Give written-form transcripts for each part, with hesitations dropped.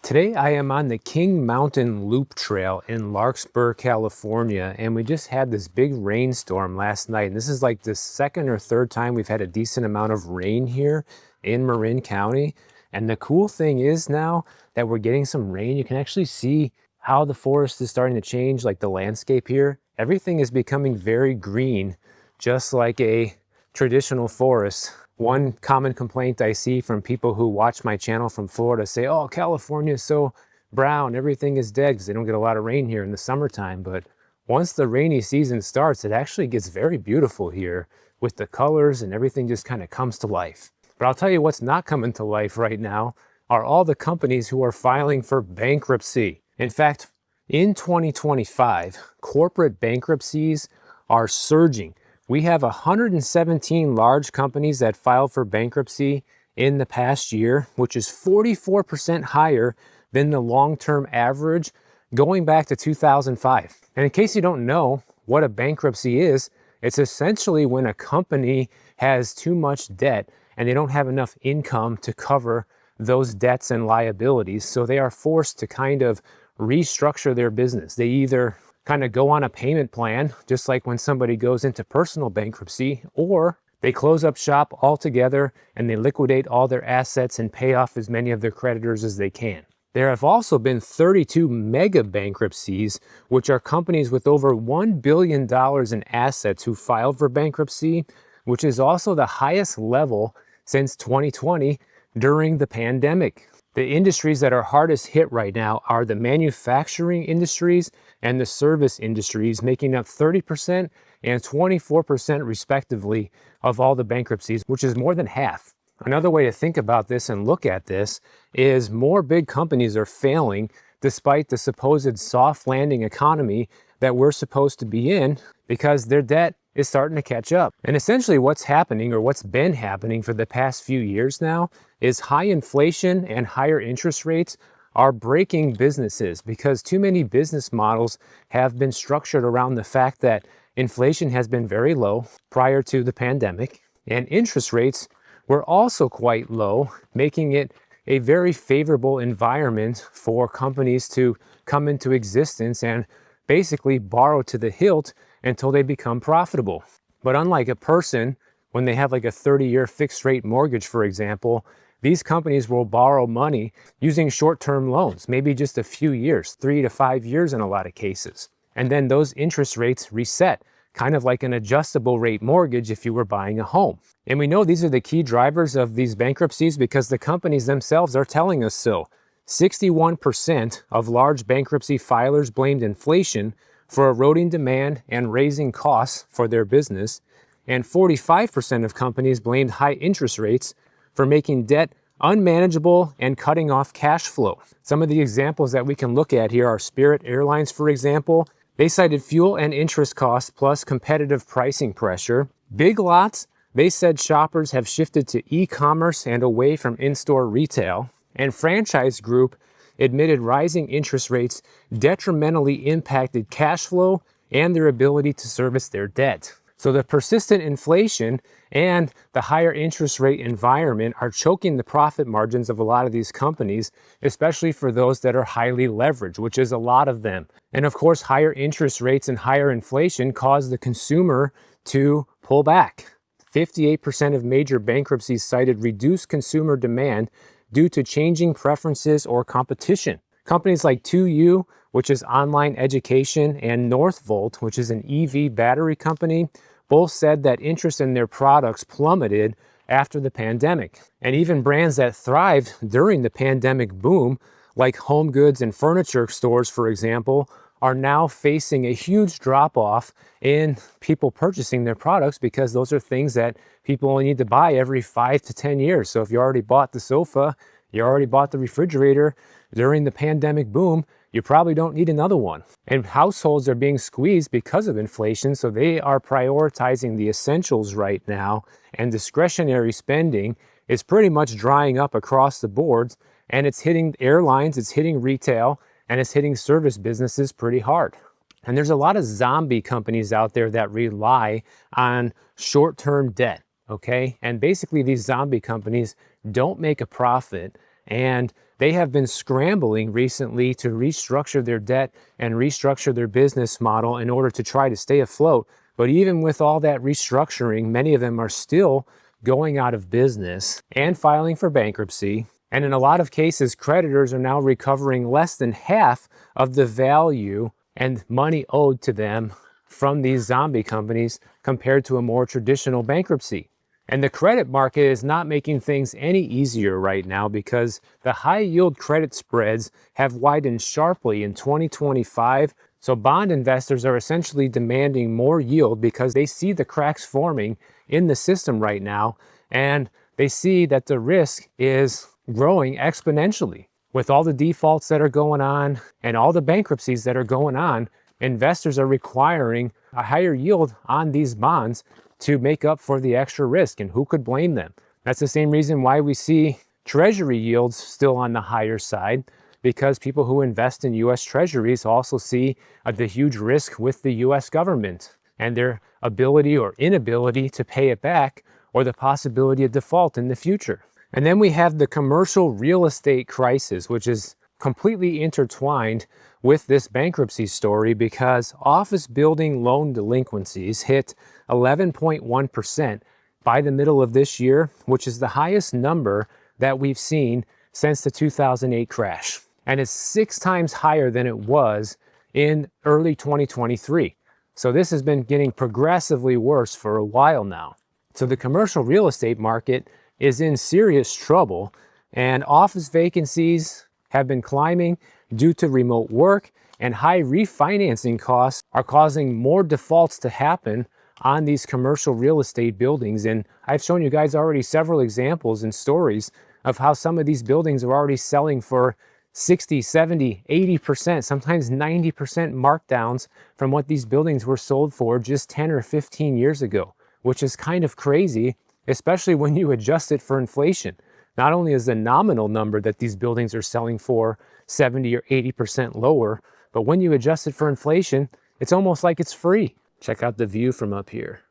Today I am on the King Mountain Loop Trail in Larkspur, California, and we just had this big rainstorm last night. And this is like the second or third time we've had a decent amount of rain here in Marin County. And the cool thing is now that we're getting some rain, you can actually see how the forest is starting to change, like the landscape here. Everything is becoming very green, just like a traditional forest. One common complaint I see from people who watch my channel from Florida say, oh, California is so brown, everything is dead, because they don't get a lot of rain here in the summertime. But once the rainy season starts, it actually gets very beautiful here with the colors, and everything just kind of comes to life. But I'll tell you what's not coming to life right now are all the companies who are filing for bankruptcy. In fact, in 2025, corporate bankruptcies are surging. We have 117 large companies that filed for bankruptcy in the past year, which is 44% higher than the long-term average going back to 2005. And in case you don't know what a bankruptcy is, it's essentially when a company has too much debt and they don't have enough income to cover those debts and liabilities. So they are forced to kind of restructure their business. They either kind of go on a payment plan, just like when somebody goes into personal bankruptcy, or they close up shop altogether and they liquidate all their assets and pay off as many of their creditors as they can. There have also been 32 mega bankruptcies, which are companies with over $1 billion in assets who filed for bankruptcy, which is also the highest level since 2020 during the pandemic. The industries that are hardest hit right now are the manufacturing industries and the service industries, making up 30% and 24% respectively of all the bankruptcies, which is more than half. Another way to think about this and look at this is more big companies are failing despite the supposed soft landing economy that we're supposed to be in, because their debt is starting to catch up. And essentially what's happening, or what's been happening for the past few years now, is high inflation and higher interest rates are breaking businesses, because too many business models have been structured around the fact that inflation has been very low prior to the pandemic, and interest rates were also quite low, making it a very favorable environment for companies to come into existence and basically borrow to the hilt until they become profitable. But unlike a person, when they have like a 30-year fixed rate mortgage, for example, these companies will borrow money using short-term loans, maybe just a few years, 3 to 5 years in a lot of cases. And then those interest rates reset, kind of like an adjustable rate mortgage if you were buying a home. And we know these are the key drivers of these bankruptcies because the companies themselves are telling us so. 61% of large bankruptcy filers blamed inflation for eroding demand and raising costs for their business, and 45% of companies blamed high interest rates for making debt unmanageable and cutting off cash flow. Some of the examples that we can look at here are Spirit Airlines, for example. They cited fuel and interest costs plus competitive pricing pressure. Big Lots, they said shoppers have shifted to e-commerce and away from in-store retail. And Franchise Group admitted rising interest rates detrimentally impacted cash flow and their ability to service their debt. So the persistent inflation and the higher interest rate environment are choking the profit margins of a lot of these companies, especially for those that are highly leveraged, which is a lot of them. And of course, higher interest rates and higher inflation cause the consumer to pull back. 58% of major bankruptcies cited reduced consumer demand due to changing preferences or competition. Companies like 2U, which is online education, and Northvolt, which is an EV battery company, both said that interest in their products plummeted after the pandemic. And even brands that thrived during the pandemic boom, like home goods and furniture stores, for example, are now facing a huge drop-off in people purchasing their products, because those are things that people only need to buy every 5 to 10 years. So if you already bought the sofa, you already bought the refrigerator during the pandemic boom, you probably don't need another one. And households are being squeezed because of inflation, so they are prioritizing the essentials right now, and discretionary spending is pretty much drying up across the boards, and it's hitting airlines, it's hitting retail, and it's hitting service businesses pretty hard. And there's a lot of zombie companies out there that rely on short-term debt, okay? And basically these zombie companies don't make a profit, and they have been scrambling recently to restructure their debt and restructure their business model in order to try to stay afloat. But even with all that restructuring, many of them are still going out of business and filing for bankruptcy. And in a lot of cases, creditors are now recovering less than half of the value and money owed to them from these zombie companies compared to a more traditional bankruptcy. And the credit market is not making things any easier right now because the high yield credit spreads have widened sharply in 2025. So bond investors are essentially demanding more yield because they see the cracks forming in the system right now. And they see that the risk is growing exponentially. With all the defaults that are going on and all the bankruptcies that are going on, investors are requiring a higher yield on these bonds to make up for the extra risk, and who could blame them? That's the same reason why we see treasury yields still on the higher side, because people who invest in US treasuries also see the huge risk with the US government and their ability or inability to pay it back, or the possibility of default in the future. And then we have the commercial real estate crisis, which is completely intertwined with this bankruptcy story because office building loan delinquencies hit 11.1% by the middle of this year, which is the highest number that we've seen since the 2008 crash. And it's 6 times higher than it was in early 2023. So this has been getting progressively worse for a while now. So the commercial real estate market is in serious trouble, and office vacancies have been climbing due to remote work, and high refinancing costs are causing more defaults to happen on these commercial real estate buildings. And I've shown you guys already several examples and stories of how some of these buildings are already selling for 60, 70, 80%, sometimes 90% markdowns from what these buildings were sold for just 10 or 15 years ago, which is kind of crazy, especially when you adjust it for inflation. Not only is the nominal number that these buildings are selling for 70 or 80% lower, but when you adjust it for inflation, it's almost like it's free. Check out the view from up here.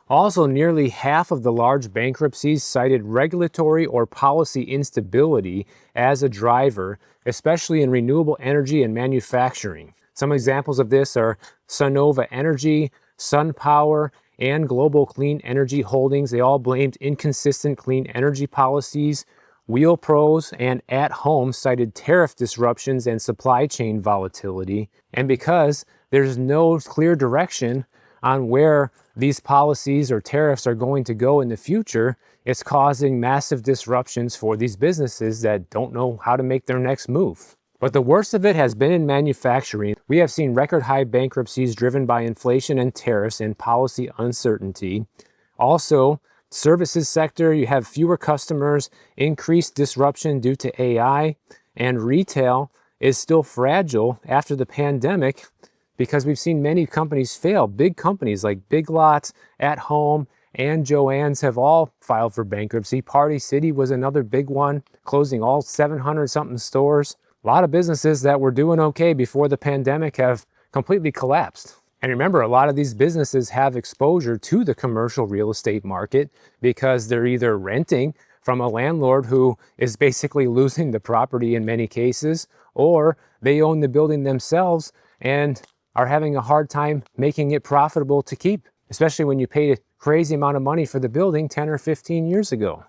Also, nearly half of the large bankruptcies cited regulatory or policy instability as a driver, especially in renewable energy and manufacturing. Some examples of this are Sunnova Energy, SunPower, and Global Clean Energy Holdings. They all blamed inconsistent clean energy policies. Wheel Pros and At Home cited tariff disruptions and supply chain volatility. And because there's no clear direction on where these policies or tariffs are going to go in the future, it's causing massive disruptions for these businesses that don't know how to make their next move. But the worst of it has been in manufacturing. We have seen record high bankruptcies driven by inflation and tariffs and policy uncertainty. Also, services sector, you have fewer customers, increased disruption due to AI, and retail is still fragile after the pandemic because we've seen many companies fail. Big companies like Big Lots, At Home, and Joann's have all filed for bankruptcy. Party City was another big one, closing all 700 something stores. A lot of businesses that were doing okay before the pandemic have completely collapsed. And remember, a lot of these businesses have exposure to the commercial real estate market because they're either renting from a landlord who is basically losing the property in many cases, or they own the building themselves and are having a hard time making it profitable to keep, especially when you paid a crazy amount of money for the building 10 or 15 years ago.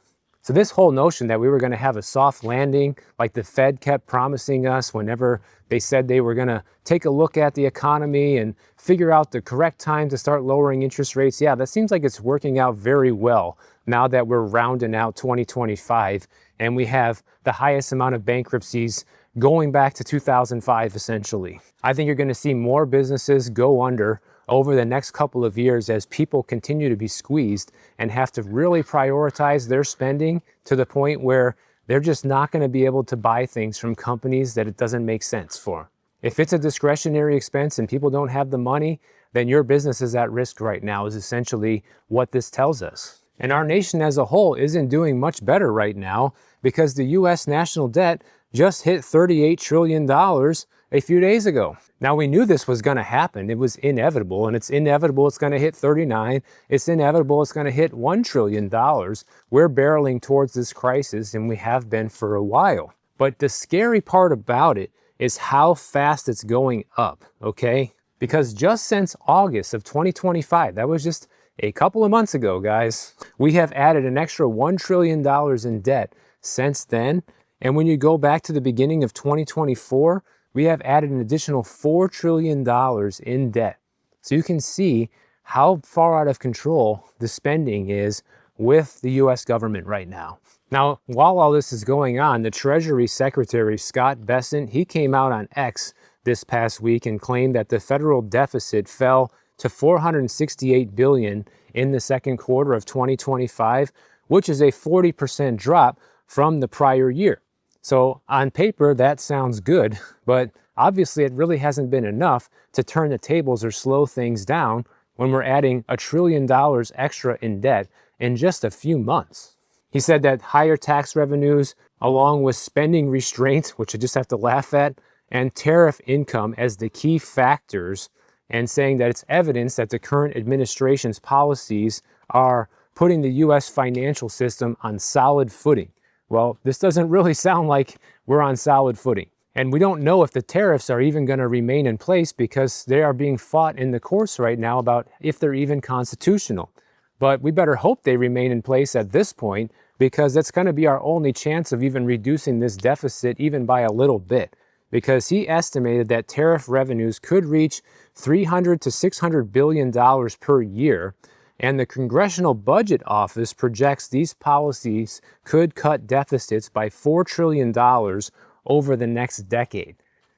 So this whole notion that we were going to have a soft landing, like the Fed kept promising us whenever they said they were going to take a look at the economy and figure out the correct time to start lowering interest rates, yeah, that seems like it's working out very well now that we're rounding out 2025 and we have the highest amount of bankruptcies going back to 2005, essentially. I think you're going to see more businesses go under over the next couple of years as people continue to be squeezed and have to really prioritize their spending to the point where they're just not going to be able to buy things from companies that it doesn't make sense for. If it's a discretionary expense and people don't have the money, then your business is at risk right now, is essentially what this tells us. And our nation as a whole isn't doing much better right now because the U.S. national debt just hit $38 trillion a few days ago. Now, we knew this was going to happen. It was inevitable, and it's inevitable it's going to hit 39. It's inevitable it's going to hit $1 trillion. We're barreling towards this crisis, and we have been for a while. But the scary part about it is how fast it's going up, okay? Because just since August of 2025, that was just a couple of months ago, guys, we have added an extra $1 trillion in debt since then. And when you go back to the beginning of 2024, we have added an additional $4 trillion in debt. So you can see how far out of control the spending is with the US government right now. Now, while all this is going on, the Treasury Secretary, Scott Bessent, he came out on X this past week and claimed that the federal deficit fell to $468 billion in the second quarter of 2025, which is a 40% drop from the prior year. So on paper, that sounds good, but obviously it really hasn't been enough to turn the tables or slow things down when we're adding $1 trillion extra in debt in just a few months. He said that higher tax revenues, along with spending restraints, which I just have to laugh at, and tariff income as the key factors, and saying that it's evidence that the current administration's policies are putting the U.S. financial system on solid footing. Well, this doesn't really sound like we're on solid footing. And we don't know if the tariffs are even going to remain in place because they are being fought in the courts right now about if they're even constitutional. But we better hope they remain in place at this point, because that's going to be our only chance of even reducing this deficit even by a little bit. Because he estimated that tariff revenues could reach $300 to $600 billion per year. And the Congressional Budget Office projects these policies could cut deficits by $4 trillion over the next decade.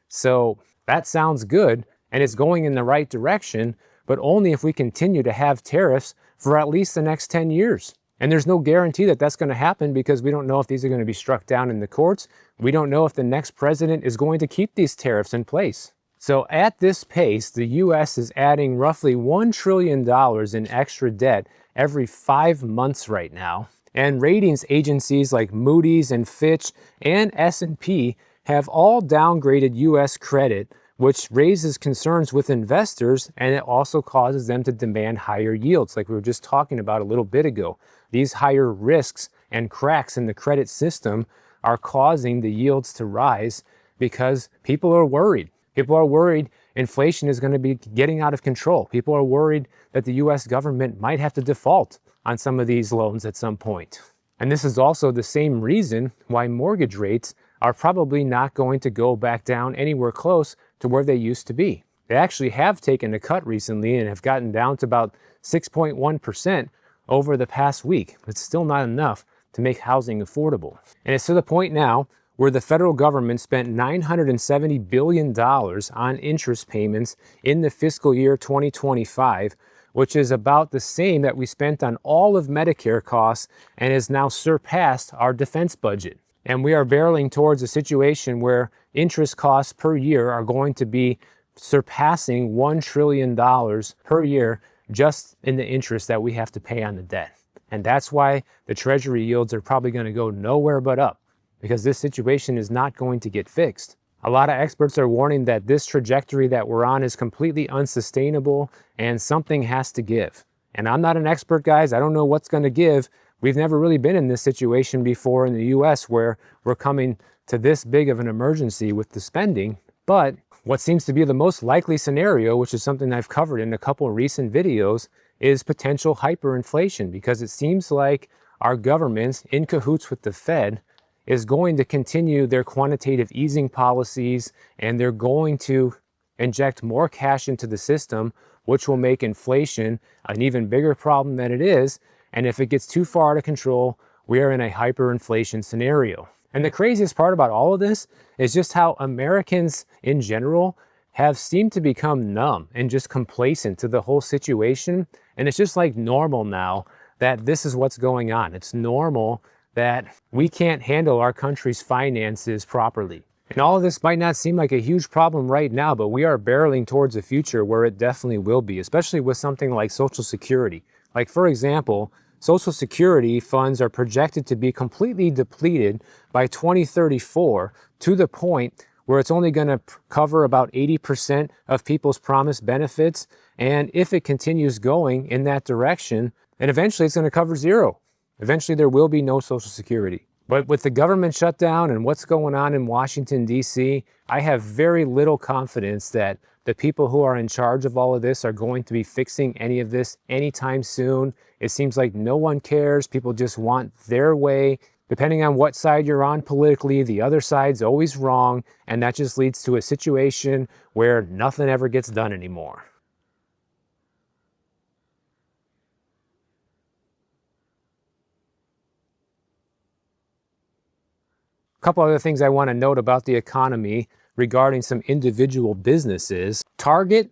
So that sounds good, and it's going in the right direction, but only if we continue to have tariffs for at least the next 10 years. And there's no guarantee that that's going to happen because we don't know if these are going to be struck down in the courts. We don't know if the next president is going to keep these tariffs in place. So at this pace, the U.S. is adding roughly $1 trillion in extra debt every 5 months right now. And ratings agencies like Moody's and Fitch and S&P have all downgraded U.S. credit, which raises concerns with investors, and it also causes them to demand higher yields, like we were just talking about a little bit ago. These higher risks and cracks in the credit system are causing the yields to rise because people are worried. People are worried inflation is going to be getting out of control. People are worried that the U.S. government might have to default on some of these loans at some point. And this is also the same reason why mortgage rates are probably not going to go back down anywhere close to where they used to be. They actually have taken a cut recently and have gotten down to about 6.1% over the past week. It's still not enough to make housing affordable. And it's to the point now where the federal government spent $970 billion on interest payments in the fiscal year 2025, which is about the same that we spent on all of Medicare costs and has now surpassed our defense budget. And we are barreling towards a situation where interest costs per year are going to be surpassing $1 trillion per year just in the interest that we have to pay on the debt. And that's why the Treasury yields are probably going to go nowhere but up, because this situation is not going to get fixed. A lot of experts are warning that this trajectory that we're on is completely unsustainable and something has to give. And I'm not an expert, guys. I don't know what's going to give. We've never really been in this situation before in the US where we're coming to this big of an emergency with the spending. But what seems to be the most likely scenario, which is something I've covered in a couple of recent videos, is potential hyperinflation, because it seems like our government's in cahoots with the Fed is going to continue their quantitative easing policies, and they're going to inject more cash into the system, which will make inflation an even bigger problem than it is. And if it gets too far out of control, we are in a hyperinflation scenario. And the craziest part about all of this is just how Americans in general have seemed to become numb and just complacent to the whole situation. And it's just like normal now that this is what's going on. It's normal that we can't handle our country's finances properly. And all of this might not seem like a huge problem right now, but we are barreling towards a future where it definitely will be, especially with something like Social Security. Like, for example, Social Security funds are projected to be completely depleted by 2034, to the point where it's only going to cover about 80% of people's promised benefits. And if it continues going in that direction, then eventually it's going to cover zero. Eventually there will be no Social Security. But with the government shutdown and what's going on in Washington, D.C., I have very little confidence that the people who are in charge of all of this are going to be fixing any of this anytime soon. It seems like no one cares. People just want their way. Depending on what side you're on politically, the other side's always wrong, and that just leads to a situation where nothing ever gets done anymore. A couple other things I want to note about the economy regarding some individual businesses. Target,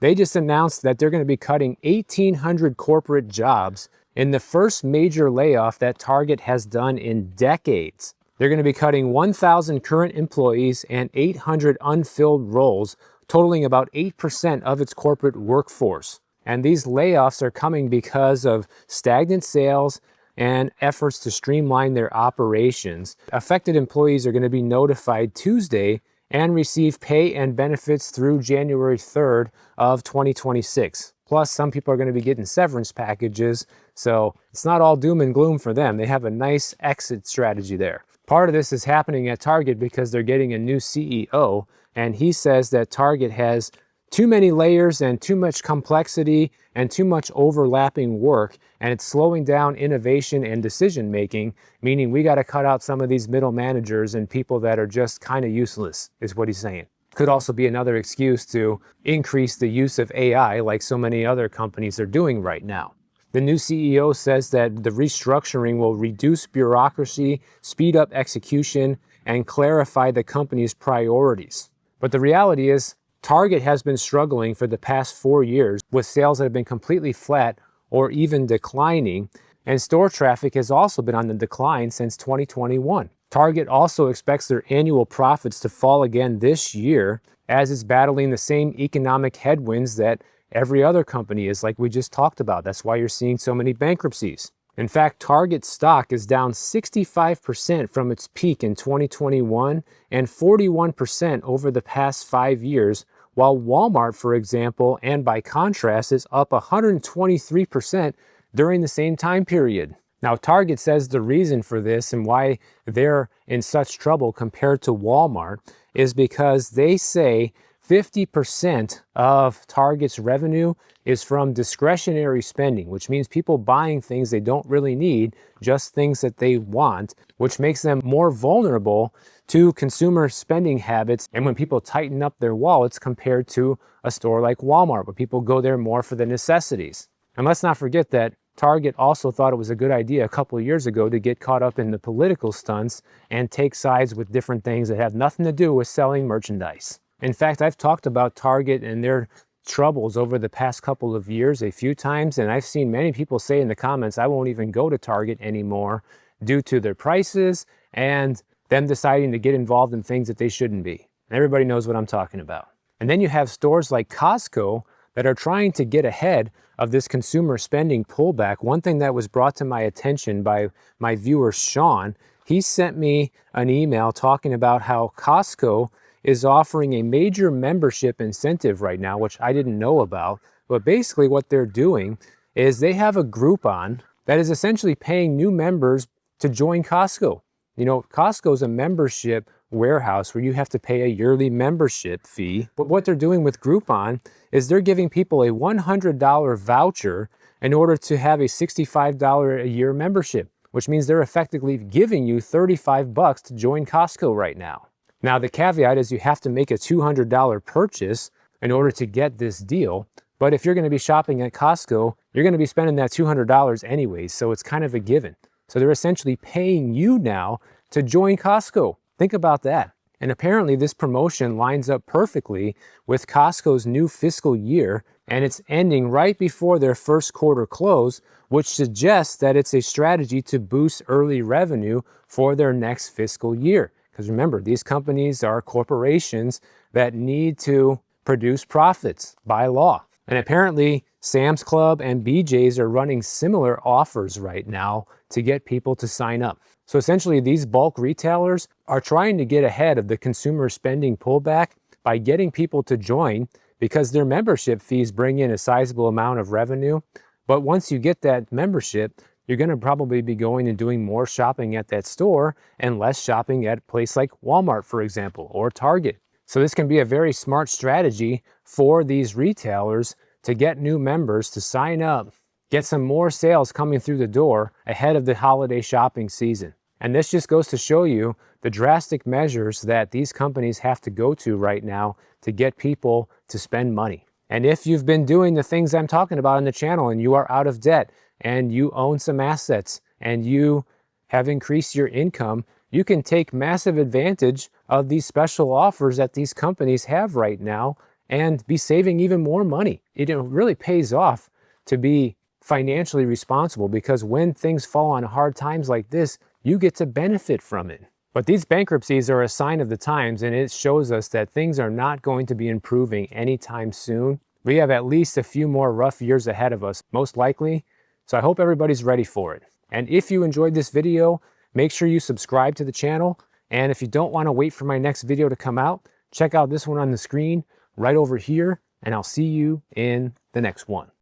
they just announced that they're going to be cutting 1,800 corporate jobs in the first major layoff that Target has done in decades. They're going to be cutting 1,000 current employees and 800 unfilled roles, totaling about 8% of its corporate workforce. And these layoffs are coming because of stagnant sales and efforts to streamline their operations. Affected employees are going to be notified Tuesday and receive pay and benefits through January 3rd of 2026. Plus, some people are going to be getting severance packages, so it's not all doom and gloom for them. They have a nice exit strategy there. Part of this is happening at Target because they're getting a new CEO, and he says that Target has too many layers and too much complexity and too much overlapping work, and it's slowing down innovation and decision making, meaning we got to cut out some of these middle managers and people that are just kind of useless, is what he's saying. Could also be another excuse to increase the use of AI like so many other companies are doing right now. The new CEO says that the restructuring will reduce bureaucracy, speed up execution, and clarify the company's priorities. But the reality is, Target has been struggling for the past 4 years with sales that have been completely flat or even declining, and store traffic has also been on the decline since 2021. Target also expects their annual profits to fall again this year as it's battling the same economic headwinds that every other company is, like we just talked about. That's why you're seeing so many bankruptcies. In fact, Target stock is down 65% from its peak in 2021 and 41% over the past 5 years, while Walmart, for example, and by contrast, is up 123% during the same time period. Now, Target says the reason for this and why they're in such trouble compared to Walmart is because they say 50% of Target's revenue is from discretionary spending, which means people buying things they don't really need, just things that they want, which makes them more vulnerable to consumer spending habits and when people tighten up their wallets compared to a store like Walmart, where people go there more for the necessities. And let's not forget that Target also thought it was a good idea a couple of years ago to get caught up in the political stunts and take sides with different things that have nothing to do with selling merchandise. In fact, I've talked about Target and their troubles over the past couple of years a few times, and I've seen many people say in the comments, I won't even go to Target anymore due to their prices and them deciding to get involved in things that they shouldn't be. And everybody knows what I'm talking about. And then you have stores like Costco that are trying to get ahead of this consumer spending pullback. One thing that was brought to my attention by my viewer, Sean, he sent me an email talking about how Costco is offering a major membership incentive right now, which I didn't know about. But basically what they're doing is they have a Groupon that is essentially paying new members to join Costco. You know, Costco is a membership warehouse where you have to pay a yearly membership fee. But what they're doing with Groupon is they're giving people a $100 voucher in order to have a $65 a year membership, which means they're effectively giving you $35 to join Costco right now. Now, the caveat is you have to make a $200 purchase in order to get this deal. But if you're going to be shopping at Costco, you're going to be spending that $200 anyways, so it's kind of a given. So they're essentially paying you now to join Costco. Think about that. And apparently this promotion lines up perfectly with Costco's new fiscal year, and it's ending right before their first quarter close, which suggests that it's a strategy to boost early revenue for their next fiscal year. Because remember, these companies are corporations that need to produce profits by law. And apparently Sam's Club and BJ's are running similar offers right now to get people to sign up. So essentially these bulk retailers are trying to get ahead of the consumer spending pullback by getting people to join, because their membership fees bring in a sizable amount of revenue. But once you get that membership, you're going to probably be going and doing more shopping at that store and less shopping at a place like Walmart, for example, or Target. So this can be a very smart strategy for these retailers to get new members to sign up, get some more sales coming through the door ahead of the holiday shopping season. And this just goes to show you the drastic measures that these companies have to go to right now to get people to spend money. And if you've been doing the things I'm talking about on the channel and you are out of debt and you own some assets and you have increased your income, you can take massive advantage of these special offers that these companies have right now and be saving even more money. It really pays off to be financially responsible, because when things fall on hard times like this, you get to benefit from it. But these bankruptcies are a sign of the times, and it shows us that things are not going to be improving anytime soon. We have at least a few more rough years ahead of us, most likely. So I hope everybody's ready for it. And if you enjoyed this video, make sure you subscribe to the channel. And if you don't want to wait for my next video to come out, check out this one on the screen right over here, and I'll see you in the next one.